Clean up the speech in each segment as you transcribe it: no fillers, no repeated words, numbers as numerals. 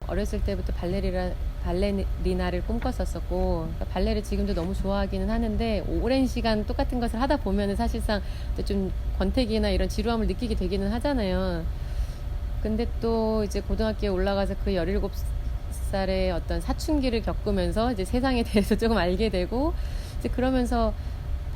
어렸을 때부터 발레리나를 꿈꿨었었고, 그러니까 발레를 지금도 너무 좋아하기는 하는데 오랜 시간 똑같은 것을 하다 보면은 사실상 좀 권태기나 이런 지루함을 느끼게 되기는 하잖아요. 근데 또 이제 고등학교에 올라가서 그 17살의 어떤 사춘기를 겪으면서 이제 세상에 대해서 조금 알게 되고, 이제 그러면서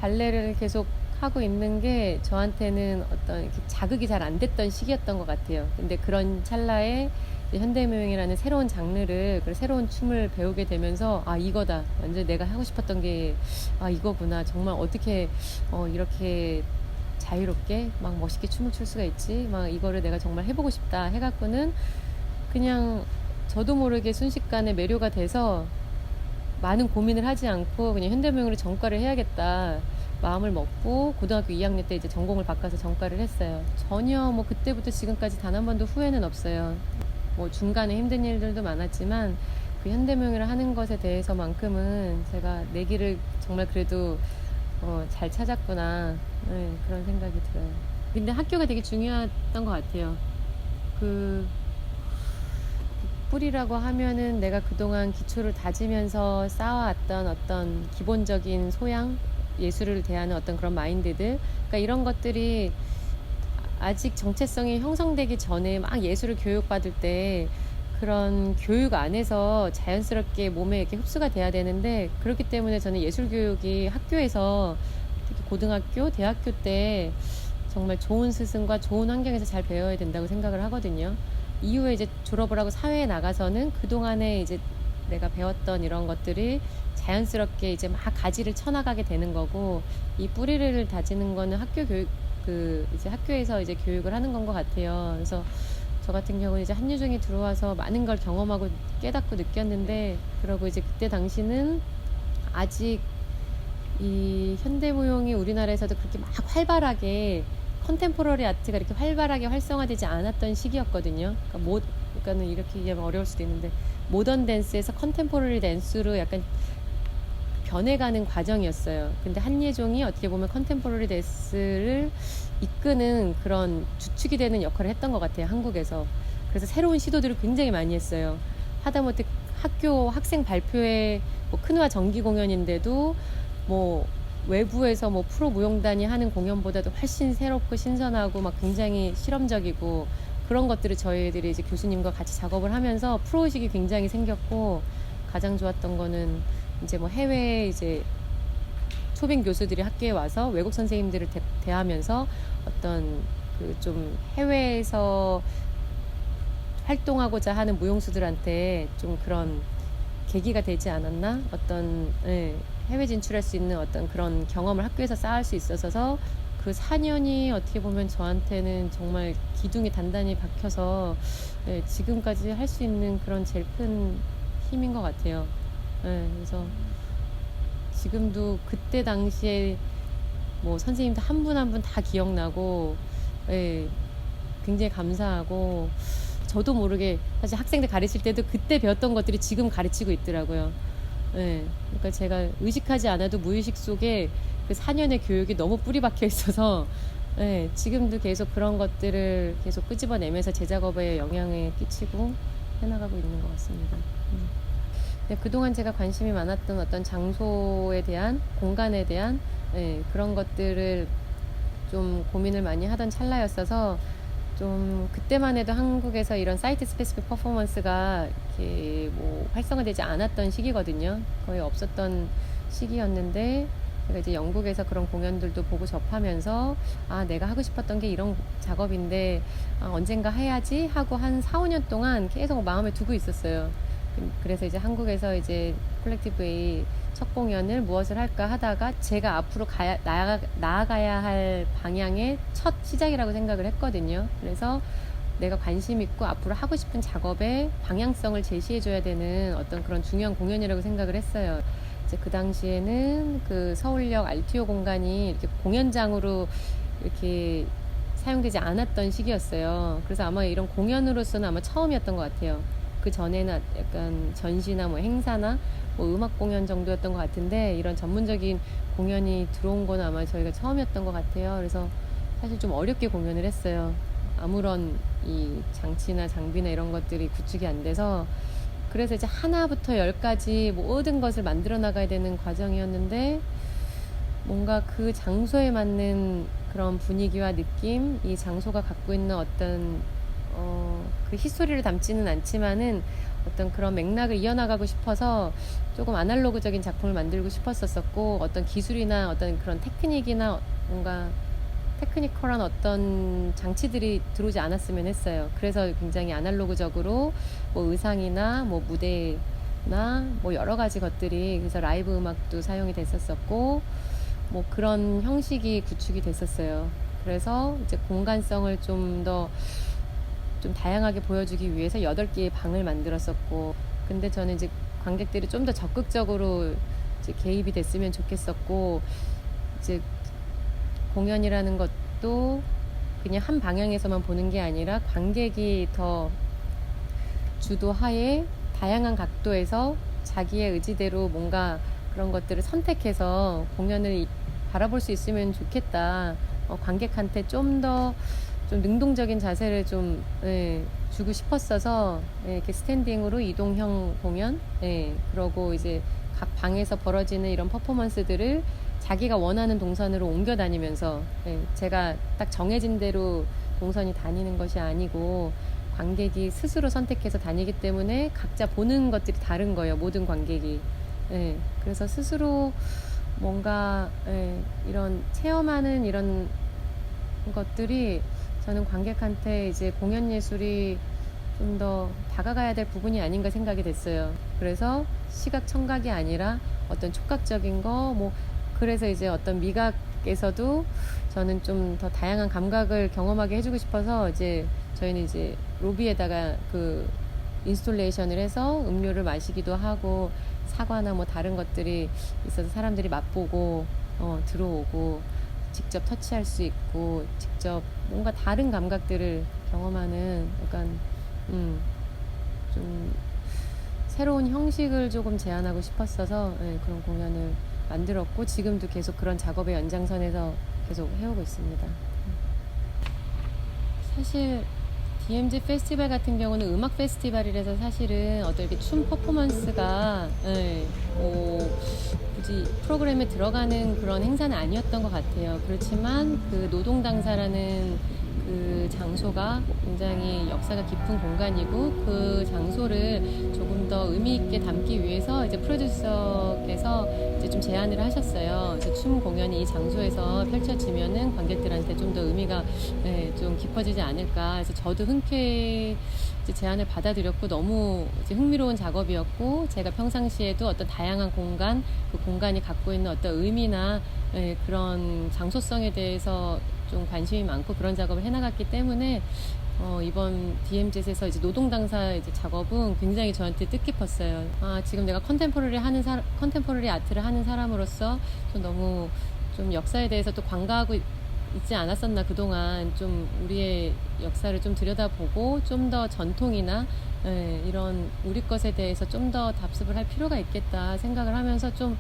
발레를 계속 하고 있는 게 저한테는 어떤 자극이 잘 안 됐던 시기였던 것 같아요. 근데 그런 찰나에 현대무용이라는 새로운 장르를, 새로운 춤을 배우게 되면서 아, 이거다. 완전 내가 하고 싶었던 게 아, 이거구나. 정말 어떻게 이렇게 자유롭게 막 멋있게 춤을 출 수가 있지, 막 이거를 내가 정말 해보고 싶다 해갖고는 그냥 저도 모르게 순식간에 매료가 돼서 많은 고민을 하지 않고 그냥 현대무용으로 전과를 해야겠다 마음을 먹고 고등학교 2학년 때 이제 전공을 바꿔서 전과를 했어요. 전혀 뭐 그때부터 지금까지 단 한 번도 후회는 없어요. 뭐 중간에 힘든 일들도 많았지만 그 현대무용을 하는 것에 대해서만큼은 제가 내 길을 정말 그래도 잘 찾았구나, 네, 그런 생각이 들어요. 근데 학교가 되게 중요했던 것 같아요. 그 뿌리라고 하면은 내가 그동안 기초를 다지면서 쌓아왔던 어떤 기본적인 소양, 예술을 대하는 어떤 그런 마인드들, 그러니까 이런 것들이 아직 정체성이 형성되기 전에 막 예술을 교육받을 때 그런 교육 안에서 자연스럽게 몸에 이렇게 흡수가 돼야 되는데, 그렇기 때문에 저는 예술 교육이 학교에서 특히 고등학교, 대학교 때 정말 좋은 스승과 좋은 환경에서 잘 배워야 된다고 생각을 하거든요. 이후에 이제 졸업을 하고 사회에 나가서는 그동안에 이제 내가 배웠던 이런 것들이 자연스럽게 이제 막 가지를 쳐나가게 되는 거고, 이 뿌리를 다지는 거는 학교 교육, 이제 학교에서 이제 교육을 하는 건 것 같아요. 그래서 저 같은 경우는 이제 한유중에 들어와서 많은 걸 경험하고 깨닫고 느꼈는데, 그러고 이제 그때 당시는 아직 이 현대무용이 우리나라에서도 그렇게 막 활발하게 컨템포러리 아트가 이렇게 활발하게 활성화되지 않았던 시기였거든요. 그러니까는 이렇게 얘기하면 어려울 수도 있는데 모던 댄스에서 컨템포러리 댄스로 약간 변해가는 과정이었어요. 근데 한예종이 어떻게 보면 컨템포러리 댄스를 이끄는 그런 주축이 되는 역할을 했던 것 같아요, 한국에서. 그래서 새로운 시도들을 굉장히 많이 했어요. 하다못해 학교 학생 발표회 뭐 큰화 정기 공연인데도 뭐 외부에서 뭐 프로 무용단이 하는 공연보다도 훨씬 새롭고 신선하고 막 굉장히 실험적이고, 그런 것들을 저희들이 이제 교수님과 같이 작업을 하면서 프로의식이 굉장히 생겼고, 가장 좋았던 거는 이제 뭐 해외 이제 초빙 교수들이 학교에 와서 외국 선생님들을 대하면서 어떤 그 좀 해외에서 활동하고자 하는 무용수들한테 좀 그런 계기가 되지 않았나? 어떤, 예, 해외 진출할 수 있는 어떤 그런 경험을 학교에서 쌓을 수 있어서 그 4년이 어떻게 보면 저한테는 정말 기둥이 단단히 박혀서, 예, 지금까지 할 수 있는 그런 제일 큰 힘인 것 같아요. 예, 그래서 지금도 그때 당시에 뭐 선생님들 한 분 한 분 다 기억나고, 예, 굉장히 감사하고, 저도 모르게 사실 학생들 가르칠 때도 그때 배웠던 것들이 지금 가르치고 있더라고요. 예, 그러니까 제가 의식하지 않아도 무의식 속에 그 4년의 교육이 너무 뿌리 박혀 있어서, 예, 지금도 계속 그런 것들을 계속 끄집어내면서 제 작업에 영향을 끼치고 해나가고 있는 것 같습니다. 그동안 제가 관심이 많았던 어떤 장소에 대한, 공간에 대한, 예, 그런 것들을 좀 고민을 많이 하던 찰나였어서, 좀 그때만 해도 한국에서 이런 사이트 스페시픽 퍼포먼스가 이렇게 뭐 활성화되지 않았던 시기거든요. 거의 없었던 시기였는데, 제가 이제 영국에서 그런 공연들도 보고 접하면서 아, 내가 하고 싶었던 게 이런 작업인데 아, 언젠가 해야지 하고 한 4, 5년 동안 계속 마음에 두고 있었어요. 그래서 이제 한국에서 이제 콜렉티브 A 첫 공연을 무엇을 할까 하다가 제가 앞으로 나아가야 할 방향의 첫 시작이라고 생각을 했거든요. 그래서 내가 관심 있고 앞으로 하고 싶은 작업의 방향성을 제시해줘야 되는 어떤 그런 중요한 공연이라고 생각을 했어요. 이제 그 당시에는 그 서울역 RTO 공간이 이렇게 공연장으로 이렇게 사용되지 않았던 시기였어요. 그래서 아마 이런 공연으로서는 아마 처음이었던 것 같아요. 그 전에는 약간 전시나 뭐 행사나 뭐 음악 공연 정도였던 것 같은데, 이런 전문적인 공연이 들어온 건 아마 저희가 처음이었던 것 같아요. 그래서 사실 좀 어렵게 공연을 했어요. 아무런 이 장치나 장비나 이런 것들이 구축이 안 돼서, 그래서 이제 하나부터 열까지 모든 것을 만들어 나가야 되는 과정이었는데, 뭔가 그 장소에 맞는 그런 분위기와 느낌, 이 장소가 갖고 있는 어떤 그 히스토리를 담지는 않지만은 어떤 그런 맥락을 이어나가고 싶어서 조금 아날로그적인 작품을 만들고 싶었었고, 어떤 기술이나 어떤 그런 테크닉이나 뭔가 테크니컬한 어떤 장치들이 들어오지 않았으면 했어요. 그래서 굉장히 아날로그적으로 뭐 의상이나 뭐 무대나 뭐 여러 가지 것들이, 그래서 라이브 음악도 사용이 됐었었고, 뭐 그런 형식이 구축이 됐었어요. 그래서 이제 공간성을 좀 더 좀 다양하게 보여주기 위해서 8개의 방을 만들었었고, 근데 저는 이제 관객들이 좀 더 적극적으로 이제 개입이 됐으면 좋겠었고, 이제 공연이라는 것도 그냥 한 방향에서만 보는 게 아니라 관객이 더 주도하에 다양한 각도에서 자기의 의지대로 뭔가 그런 것들을 선택해서 공연을 바라볼 수 있으면 좋겠다. 관객한테 좀 더 좀 능동적인 자세를 좀 주고 싶었어서, 이렇게 스탠딩으로 이동형 공연, 그러고 이제 각 방에서 벌어지는 이런 퍼포먼스들을 자기가 원하는 동선으로 옮겨 다니면서, 제가 딱 정해진 대로 동선이 다니는 것이 아니고 관객이 스스로 선택해서 다니기 때문에 각자 보는 것들이 다른 거예요. 모든 관객이. 그래서 스스로 뭔가 이런 체험하는 이런 것들이 저는 관객한테 이제 공연 예술이 좀 더 다가가야 될 부분이 아닌가 생각이 됐어요. 그래서 시각 청각이 아니라 어떤 촉각적인 거, 뭐 그래서 이제 어떤 미각에서도 저는 좀 더 다양한 감각을 경험하게 해주고 싶어서, 이제 저희는 이제 로비에다가 그 인스톨레이션을 해서 음료를 마시기도 하고, 사과나 뭐 다른 것들이 있어서 사람들이 맛보고 들어오고 직접 터치할 수 있고 직접 뭔가 다른 감각들을 경험하는 약간 좀 새로운 형식을 조금 제안하고 싶었어서 그런 공연을 만들었고, 지금도 계속 그런 작업의 연장선에서 계속 해오고 있습니다. 사실 DMZ 페스티벌 같은 경우는 음악 페스티벌이라서 사실은 어떤 이렇게 춤 퍼포먼스가 굳이 프로그램에 들어가는 그런 행사는 아니었던 것 같아요. 그렇지만 그 노동 당사라는 그 장소가 굉장히 역사가 깊은 공간이고, 그 장소를 조금 더 의미 있게 담기 위해서 이제 프로듀서께서 이제 좀 제안을 하셨어요. 그래서 춤 공연이 이 장소에서 펼쳐지면은 관객들한테 좀 더 의미가 좀 깊어지지 않을까. 그래서 저도 흔쾌히 이제 제안을 받아들였고, 너무 이제 흥미로운 작업이었고, 제가 평상시에도 어떤 다양한 공간, 그 공간이 갖고 있는 어떤 의미나 그런 장소성에 대해서 좀 관심이 많고 그런 작업을 해나갔기 때문에 이번 DMZ에서 이제 노동 당사 이제 작업은 굉장히 저한테 뜻깊었어요. 지금 내가 컨템포러리 아트를 하는 사람으로서 좀 너무 좀 역사에 대해서 또 관가하고 있지 않았었나. 그동안 좀 우리의 역사를 좀 들여다보고 좀 더 전통이나 이런 우리 것에 대해서 좀 더 답습을 할 필요가 있겠다 생각을 하면서 좀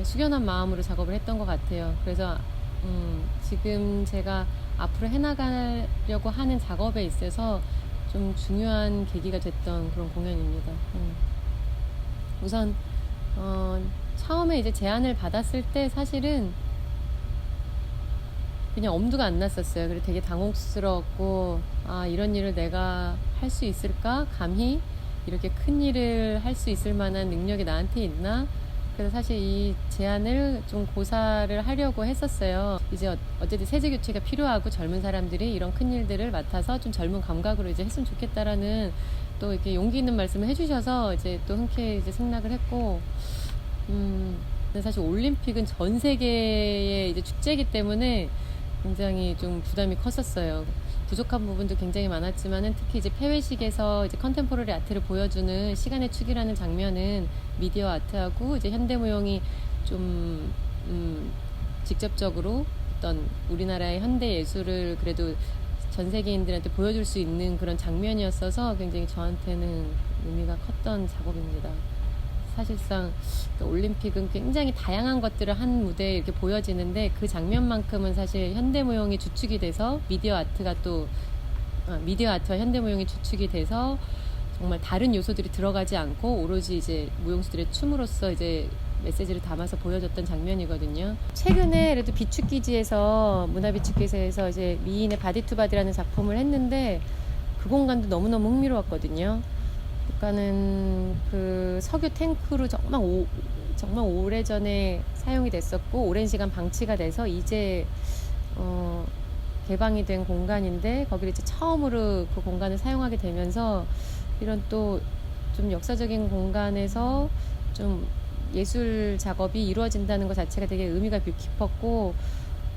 숙연한 마음으로 작업을 했던 것 같아요. 그래서 지금 제가 앞으로 해나가려고 하는 작업에 있어서 좀 중요한 계기가 됐던 그런 공연입니다. 우선 처음에 이제 제안을 받았을 때 사실은 그냥 엄두가 안 났었어요. 그래서 되게 당혹스러웠고, 이런 일을 내가 할 수 있을까? 감히 이렇게 큰 일을 할 수 있을 만한 능력이 나한테 있나? 그래서 사실 이 제안을 좀 고사를 하려고 했었어요. 이제 어쨌든 세대 교체가 필요하고 젊은 사람들이 이런 큰 일들을 맡아서 좀 젊은 감각으로 이제 했으면 좋겠다라는 또 이렇게 용기 있는 말씀을 해주셔서 이제 또 흔쾌히 이제 승낙을 했고, 근데 사실 올림픽은 전 세계의 이제 축제이기 때문에 굉장히 좀 부담이 컸었어요. 부족한 부분도 굉장히 많았지만은 특히 이제 폐회식에서 이제 컨템포러리 아트를 보여주는 시간의 축이라는 장면은 미디어 아트하고 이제 현대무용이 좀 직접적으로 어떤 우리나라의 현대 예술을 그래도 전 세계인들한테 보여줄 수 있는 그런 장면이었어서 굉장히 저한테는 의미가 컸던 작업입니다. 사실상 올림픽은 굉장히 다양한 것들을 한 무대에 이렇게 보여지는데, 그 장면만큼은 사실 현대무용이 주축이 돼서 미디어 아트가 또 미디어 아트와 현대무용이 주축이 돼서 정말 다른 요소들이 들어가지 않고 오로지 이제 무용수들의 춤으로써 이제 메시지를 담아서 보여줬던 장면이거든요. 최근에 그래도 비축기지에서 문화비축기지에서 이제 미인의 바디투바디라는 작품을 했는데 그 공간도 너무너무 흥미로웠거든요. 그러니까는 그 석유 탱크로 정말 오래전에 사용이 됐었고 오랜 시간 방치가 돼서 이제 개방이 된 공간인데 거기를 이제 처음으로 그 공간을 사용하게 되면서 이런 또 좀 역사적인 공간에서 좀 예술 작업이 이루어진다는 것 자체가 되게 의미가 깊었고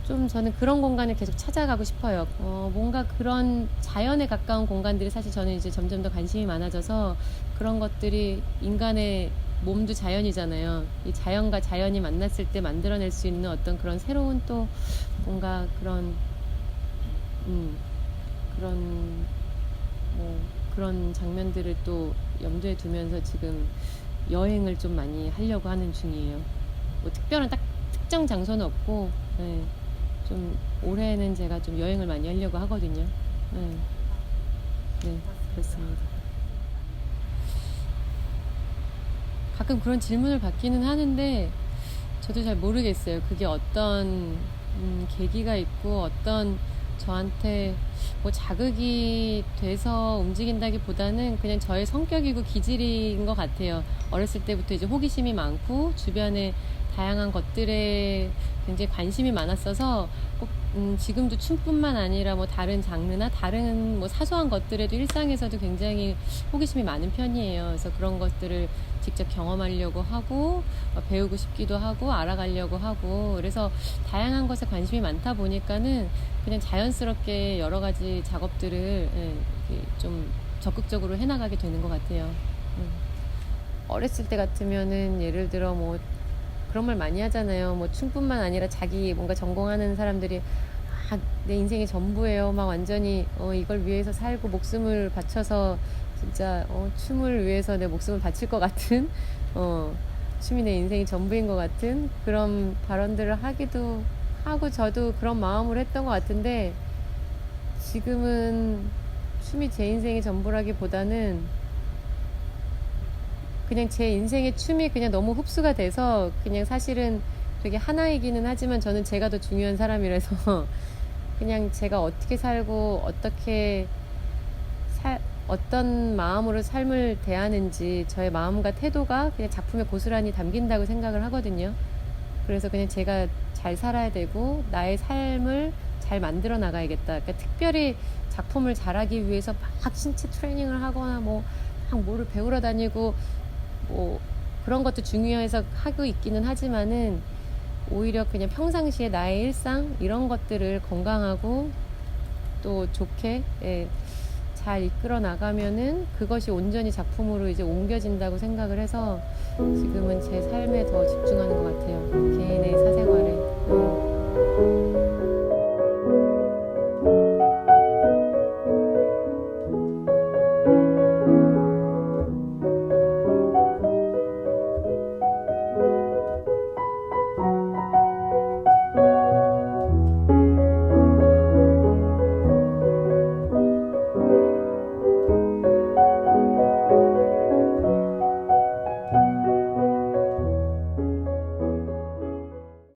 좀 저는 그런 공간을 계속 찾아가고 싶어요. 뭔가 그런 자연에 가까운 공간들이 사실 저는 이제 점점 더 관심이 많아져서 그런 것들이 인간의 몸도 자연이잖아요. 이 자연과 자연이 만났을 때 만들어낼 수 있는 어떤 그런 새로운 또 뭔가 그런 그런 장면들을 또 염두에 두면서 지금 여행을 좀 많이 하려고 하는 중이에요. 뭐 특별한 특정 장소는 없고, 네, 좀 올해는 제가 좀 여행을 많이 하려고 하거든요. 네, 네, 그렇습니다. 가끔 그런 질문을 받기는 하는데 저도 잘 모르겠어요. 그게 어떤 계기가 있고 어떤 저한테 뭐 자극이 돼서 움직인다기보다는 그냥 저의 성격이고 기질인 것 같아요. 어렸을 때부터 이제 호기심이 많고 주변에 다양한 것들에 굉장히 관심이 많았어서 꼭 지금도 춤뿐만 아니라 뭐 다른 장르나 다른 뭐 사소한 것들에도 일상에서도 굉장히 호기심이 많은 편이에요. 그래서 그런 것들을 직접 경험하려고 하고 배우고 싶기도 하고 알아가려고 하고 그래서 다양한 것에 관심이 많다 보니까는 그냥 자연스럽게 여러 가지 작업들을 좀 적극적으로 해나가게 되는 것 같아요. 어렸을 때 같으면은 예를 들어 뭐 그런 말 많이 하잖아요. 뭐 춤뿐만 아니라 자기 뭔가 전공하는 사람들이 내 인생이 전부예요. 막 완전히 이걸 위해서 살고 목숨을 바쳐서 진짜 춤을 위해서 내 목숨을 바칠 것 같은 춤이 내 인생이 전부인 것 같은 그런 발언들을 하기도 하고 저도 그런 마음으로 했던 것 같은데 지금은 춤이 제 인생의 전부라기보다는 그냥 제 인생의 춤이 그냥 너무 흡수가 돼서 그냥 사실은 되게 하나이기는 하지만 저는 제가 더 중요한 사람이라서 그냥 제가 어떻게 살고 어떤 마음으로 삶을 대하는지 저의 마음과 태도가 그냥 작품에 고스란히 담긴다고 생각을 하거든요. 그래서 그냥 제가 잘 살아야 되고 나의 삶을 잘 만들어 나가야겠다. 그러니까 특별히 작품을 잘하기 위해서 막 신체 트레이닝을 하거나 막 뭐를 배우러 다니고 뭐 그런 것도 중요해서 하고 있기는 하지만은 오히려 그냥 평상시에 나의 일상 이런 것들을 건강하고 또 좋게 잘 이끌어 나가면은 그것이 온전히 작품으로 이제 옮겨진다고 생각을 해서 지금은 제 삶에 더 집중하는 것 같아요. 개인의 사생활